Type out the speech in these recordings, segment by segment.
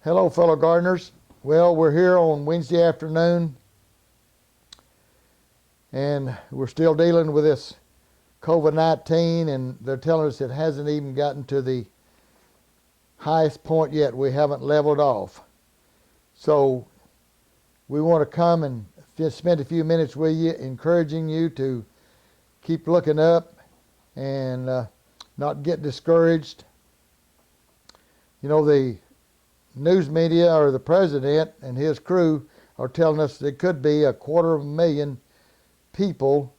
Hello, fellow gardeners. Well, we're here on Wednesday afternoon, and we're still dealing with this COVID-19, and they're telling us it hasn't even gotten to the highest point yet. We haven't leveled off. So we want to come and just spend a few minutes with you, encouraging you to keep looking up and not get discouraged. You know, the news media or the president and his crew are telling us there could be 250,000 people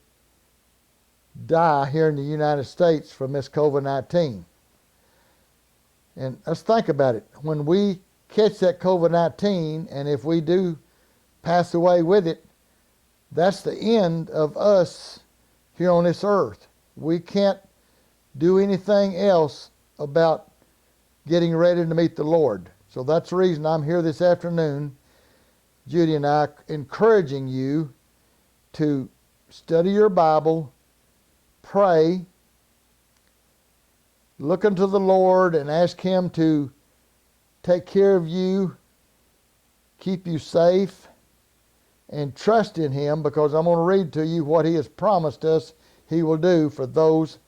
die here in the United States from this COVID-19. And let's think about it. When we catch that COVID-19, and if we do pass away with it, that's the end of us here on this earth. We can't do anything else about getting ready to meet the Lord. So that's the reason I'm here this afternoon, Judy and I, encouraging you to study your Bible, pray, look unto the Lord and ask Him to take care of you, keep you safe, and trust in Him, because I'm going to read to you what He has promised us He will do for those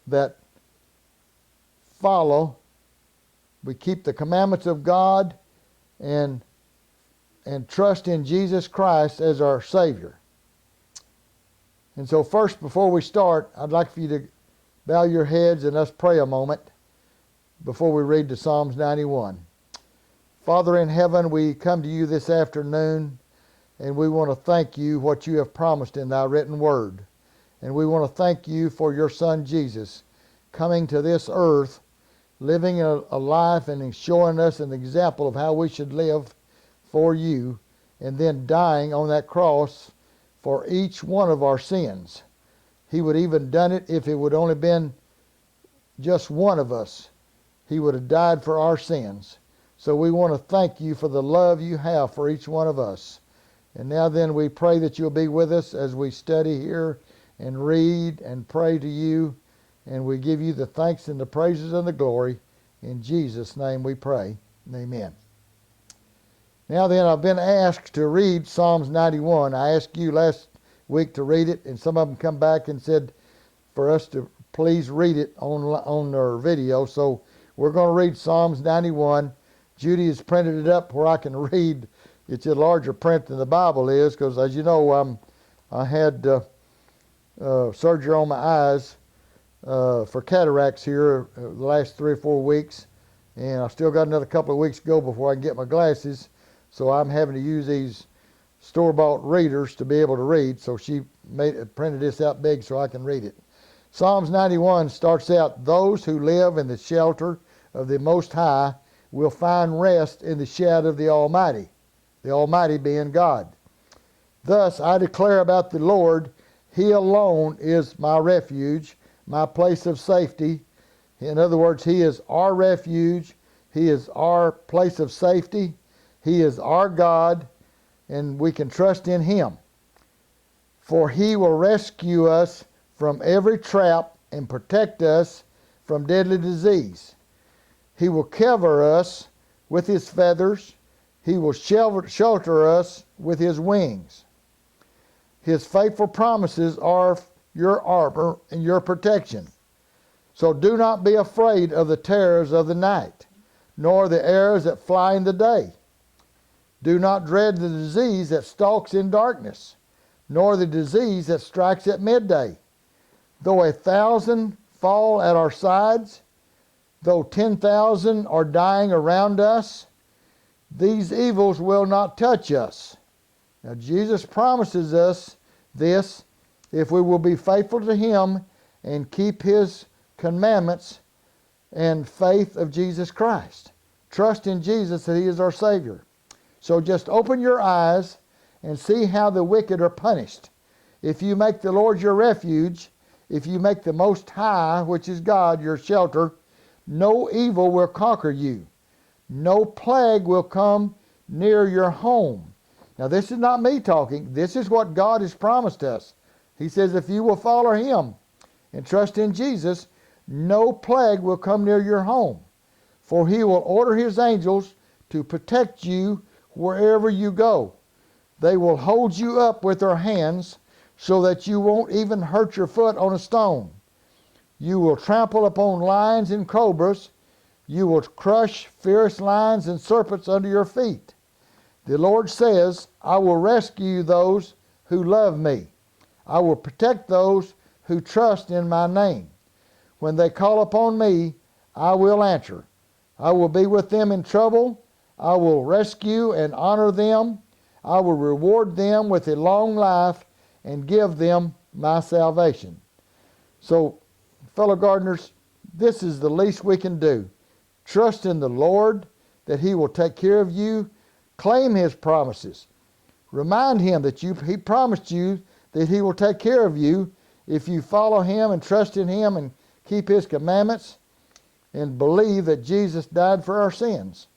that follow. We keep the commandments of God and trust in Jesus Christ as our Savior. And so first, before we start, I'd like for you to bow your heads and us pray a moment before we read to Psalms 91. Father in heaven, we come to you this afternoon, and we want to thank you what you have promised in thy written word. And we want to thank you for your Son Jesus coming to this earth, living a life and showing us an example of how we should live for you, and then dying on that cross for each one of our sins. He would even done it if it would only been just one of us. He would have died for our sins. So we want to thank you for the love you have for each one of us. And now then, we pray that you'll be with us as we study here and read and pray to you. And we give you the thanks and the praises and the glory. In Jesus' name we pray. Amen. Now then, I've been asked to read Psalms 91. I asked you last week to read it, and some of them come back and said for us to please read it on our video. So we're going to read Psalms 91. Judy has printed it up where I can read. It's a larger print than the Bible is, because as you know, I had surgery on my eyes for cataracts here the last 3 or 4 weeks, and I've still got another couple of weeks to go before I can get my glasses, so I'm having to use these store-bought readers to be able to read. So she printed this out big so I can read it. Psalms 91 starts out, "Those who live in the shelter of the Most High will find rest in the shadow of the Almighty being God. Thus I declare about the Lord, He alone is my refuge, my place of safety." In other words, He is our refuge. He is our place of safety. He is our God, and we can trust in Him. "For He will rescue us from every trap and protect us from deadly disease. He will cover us with His feathers. He will shelter us with His wings. His faithful promises are your armor and your protection. So do not be afraid of the terrors of the night, nor the arrows that fly in the day. Do not dread the disease that stalks in darkness, nor the disease that strikes at midday. Though 1,000 fall at our sides, though 10,000 are dying around us, these evils will not touch us." Now Jesus promises us this if we will be faithful to Him and keep His commandments and faith of Jesus Christ. Trust in Jesus that He is our Savior. So just open your eyes and see how the wicked are punished. If you make the Lord your refuge, if you make the Most High, which is God, your shelter, no evil will conquer you. No plague will come near your home. Now this is not me talking. This is what God has promised us. He says if you will follow Him and trust in Jesus, no plague will come near your home. For He will order His angels to protect you wherever you go. They will hold you up with their hands so that you won't even hurt your foot on a stone. You will trample upon lions and cobras. You will crush fierce lions and serpents under your feet. The Lord says, I will rescue those who love me. I will protect those who trust in my name. When they call upon me, I will answer. I will be with them in trouble. I will rescue and honor them. I will reward them with a long life and give them my salvation. So, fellow gardeners, this is the least we can do. Trust in the Lord that He will take care of you. Claim His promises. Remind Him that He promised you that He will take care of you if you follow Him and trust in Him and keep His commandments and believe that Jesus died for our sins.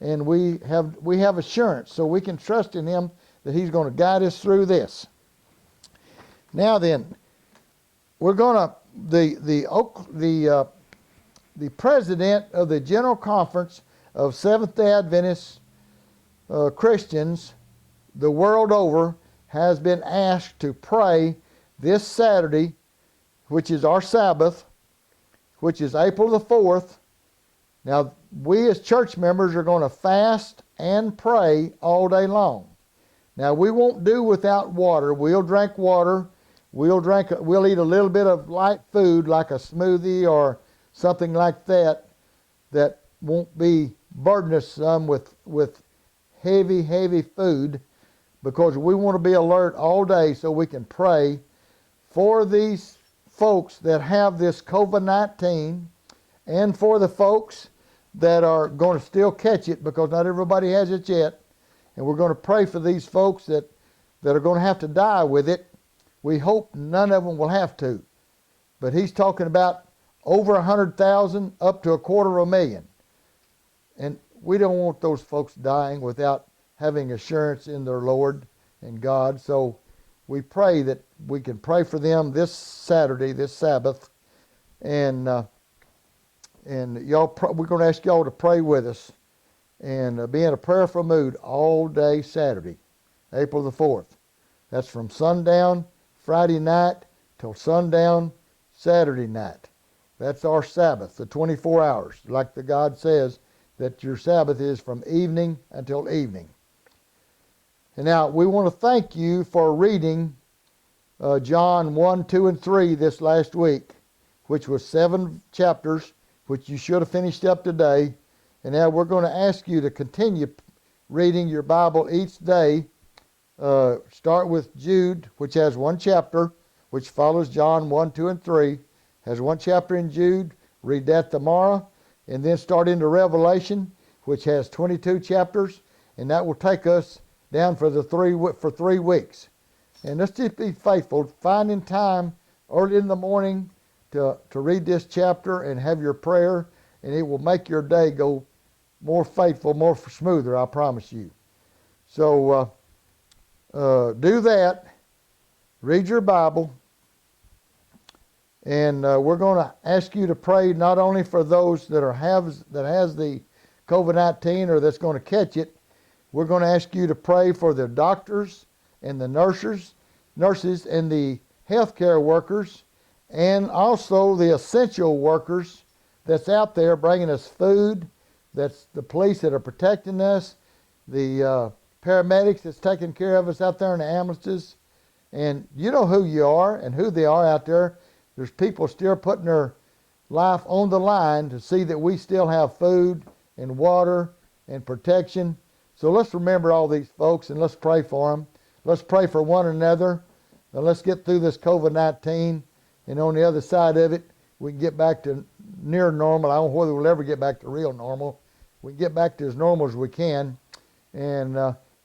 And we have assurance, so we can trust in Him that He's going to guide us through this. Now then, we're going to the president of the General Conference of Seventh-day Adventist Christians the world over has been asked to pray this Saturday, which is our Sabbath, which is April the 4th. Now, we as church members are going to fast and pray all day long. Now, we won't do without water. We'll drink water. We'll eat a little bit of light food like a smoothie or something like that won't be burdensome with heavy food, because we want to be alert all day so we can pray for these folks that have this COVID-19 and for the folks that are going to still catch it, because not everybody has it yet. And we're going to pray for these folks that are going to have to die with it. We hope none of them will have to. But he's talking about over 100,000 up to 250,000. And we don't want those folks dying without having assurance in their Lord and God. So we pray that we can pray for them this Saturday, this Sabbath. And y'all, we're going to ask y'all to pray with us and be in a prayerful mood all day Saturday, April the 4th. That's from sundown Friday night till sundown Saturday night. That's our Sabbath, the 24 hours, like the God says that your Sabbath is from evening until evening. And now we want to thank you for reading John 1, 2, and 3 this last week, which was 7 chapters, which you should have finished up today. And now we're going to ask you to continue reading your Bible each day. Start with Jude, which has 1 chapter, which follows John 1, 2, and 3. Has 1 chapter in Jude. Read that tomorrow. And then start into Revelation, which has 22 chapters. And that will take us down for 3 weeks. And let's just be faithful, finding time early in the morning to read this chapter and have your prayer, and it will make your day go more faithful, more smoother, I promise you. So do that. Read your Bible. And we're going to ask you to pray not only for those that has the COVID-19 or that's going to catch it. We're going to ask you to pray for the doctors and the nurses and the healthcare workers, and also the essential workers that's out there bringing us food. That's the police that are protecting us, the paramedics that's taking care of us out there in the ambulances. And you know who you are and who they are out there. There's people still putting their life on the line to see that we still have food and water and protection. So let's remember all these folks and let's pray for them. Let's pray for one another. And let's get through this COVID-19. And on the other side of it, we can get back to near normal. I don't know whether we'll ever get back to real normal. We can get back to as normal as we can and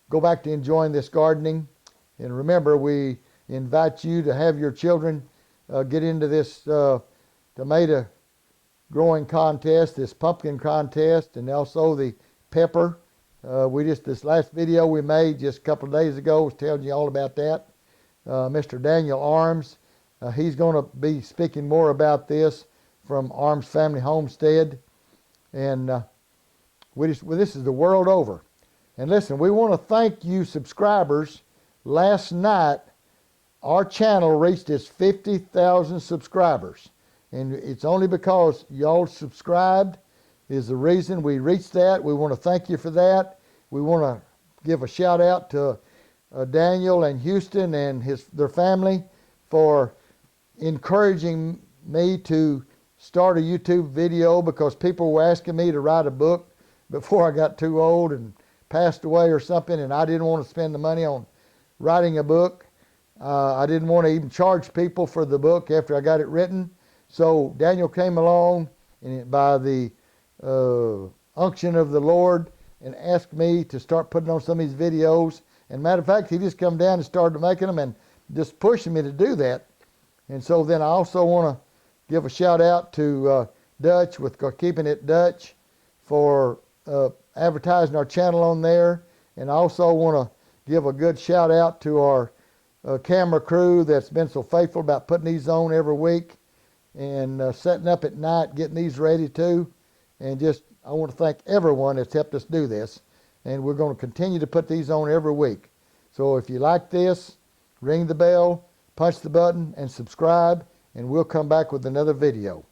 go back to enjoying this gardening. And remember, we invite you to have your children get into this tomato growing contest, this pumpkin contest, and also the pepper. This last video we made just a couple of days ago was telling you all about that. Mr. Daniel Arms, he's going to be speaking more about this from Arms Family Homestead. And This is the world over. And listen, we want to thank you subscribers. Last night, our channel reached its 50,000 subscribers. And it's only because y'all subscribed is the reason we reached that. We want to thank you for that. We want to give a shout out to Daniel and Houston and their family for encouraging me to start a YouTube video, because people were asking me to write a book before I got too old and passed away or something, and I didn't want to spend the money on writing a book. I didn't want to even charge people for the book after I got it written. So Daniel came along and by the unction of the Lord and asked me to start putting on some of these videos. And matter of fact, he just come down and started making them and just pushing me to do that. And so then I also want to give a shout out to Dutch with Keeping It Dutch for advertising our channel on there. And I also want to give a good shout out to our camera crew that's been so faithful about putting these on every week and setting up at night, getting these ready too. And just, I want to thank everyone that's helped us do this. And we're going to continue to put these on every week. So if you like this, ring the bell, punch the button, and subscribe, and we'll come back with another video.